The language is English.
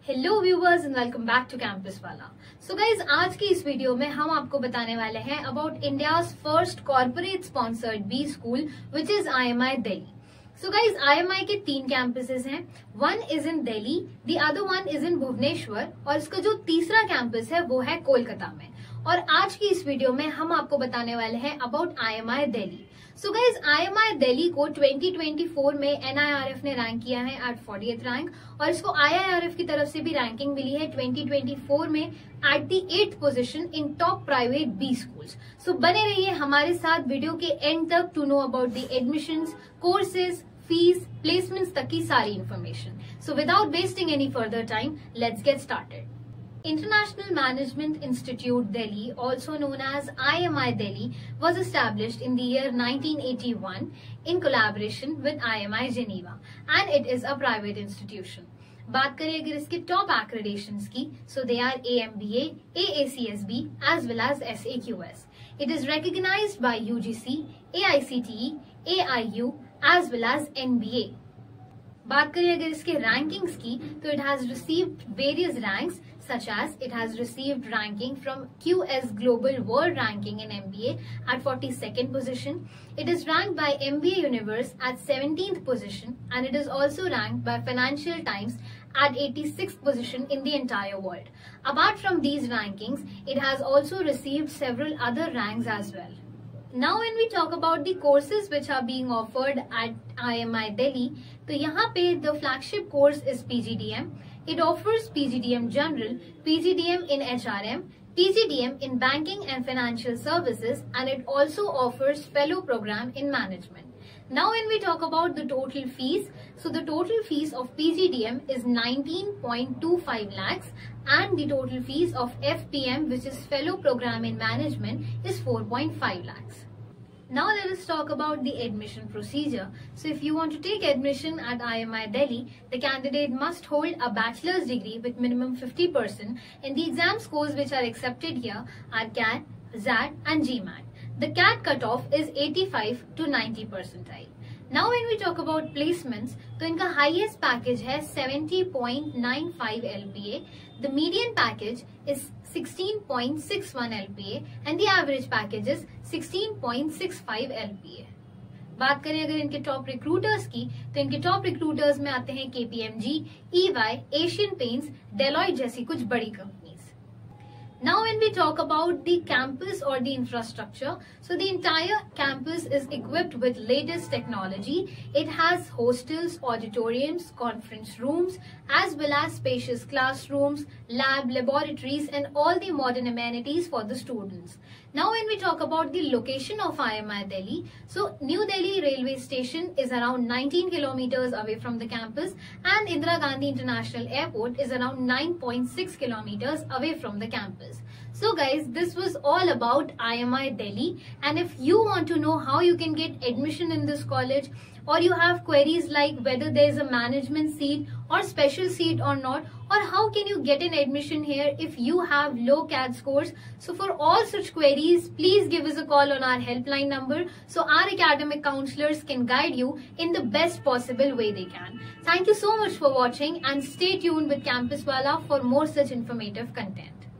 Hello viewers and welcome back to campus वाला। So guys, आज की इस वीडियो में हम आपको बताने वाले हैं about India's first corporate sponsored B school which is IMI Delhi. So guys, IMI के 3 कैंपसेस हैं। One is in Delhi, the other one is in Bhubaneswar और इसका जो तीसरा कैंपस है वो है कोलकाता में। और आज की इस वीडियो में हम आपको बताने वाले हैं about IMI Delhi. So guys, IMI Delhi को 2024 में NIRF ने रैंक किया है एट 40th रैंक और इसको IIRF की तरफ से भी रैंकिंग मिली है 2024 में at the 8th position in top private B schools. So बने रहिए हमारे साथ वीडियो के एंड तक to know about the admissions, courses, fees, placements तक की सारी information. So without wasting any further time, let's get started. International Management Institute Delhi, also known as IMI Delhi, was established in the year 1981 in collaboration with IMI Geneva and it is a private institution. बात करें अगर इसके top accreditations की, so they are AMBA, AACSB as well as SAQS. It is recognized by UGC, AICTE, AIU as well as NBA. बात करें अगर इसके rankings की, तो it has received various ranks such as it has received ranking from QS Global World Ranking in MBA at 42nd position. It is ranked by MBA Universe at 17th position and it is also ranked by Financial Times at 86th position in the entire world. Apart from these rankings, it has also received several other ranks as well. Now when we talk about the courses which are being offered at IMI Delhi, तो यहाँ पे the flagship course is PGDM. It offers PGDM General, PGDM in HRM, PGDM in Banking and Financial Services, and it also offers Fellow Program in Management. Now when we talk about the total fees, so the total fees of PGDM is 19.25 lakhs and the total fees of FPM, which is Fellow Program in Management, is 4.5 lakhs. Now let us talk about the admission procedure. So if you want to take admission at IMI Delhi, the candidate must hold a bachelor's degree with minimum 50% and the exam scores which are accepted here are CAT, ZAT and GMAT. The CAT cutoff is 85 to 90 percentile. Now when we talk about placements, तो इनका highest package है 70.95 LPA, the median package is 16.61 LPA and the average package is 16.65 LPA. बात करें अगर इनके top recruiters की, तो इनके टॉप रिक्रूटर्स में आते हैं KPMG, EY, Asian paints, Deloitte जैसी कुछ बड़ी companies. Now when we talk about the campus or the infrastructure, so the entire campus is equipped with latest technology. It has hostels, auditoriums, conference rooms, as well as spacious classrooms, laboratories and all the modern amenities for the students. Now when we talk about the location of IMI Delhi, so New Delhi railway station is around 19 kilometers away from the campus and Indira Gandhi International Airport is around 9.6 kilometers away from the campus. So guys, this was all about IMI Delhi, and if you want to know how you can get admission in this college or you have queries like whether there is a management seat or special seat or not, or how can you get an admission here if you have low CAT scores, so for all such queries please give us a call on our helpline number so our academic counselors can guide you in the best possible way they can. Thank you so much for watching and stay tuned with Campus Wala for more such informative content.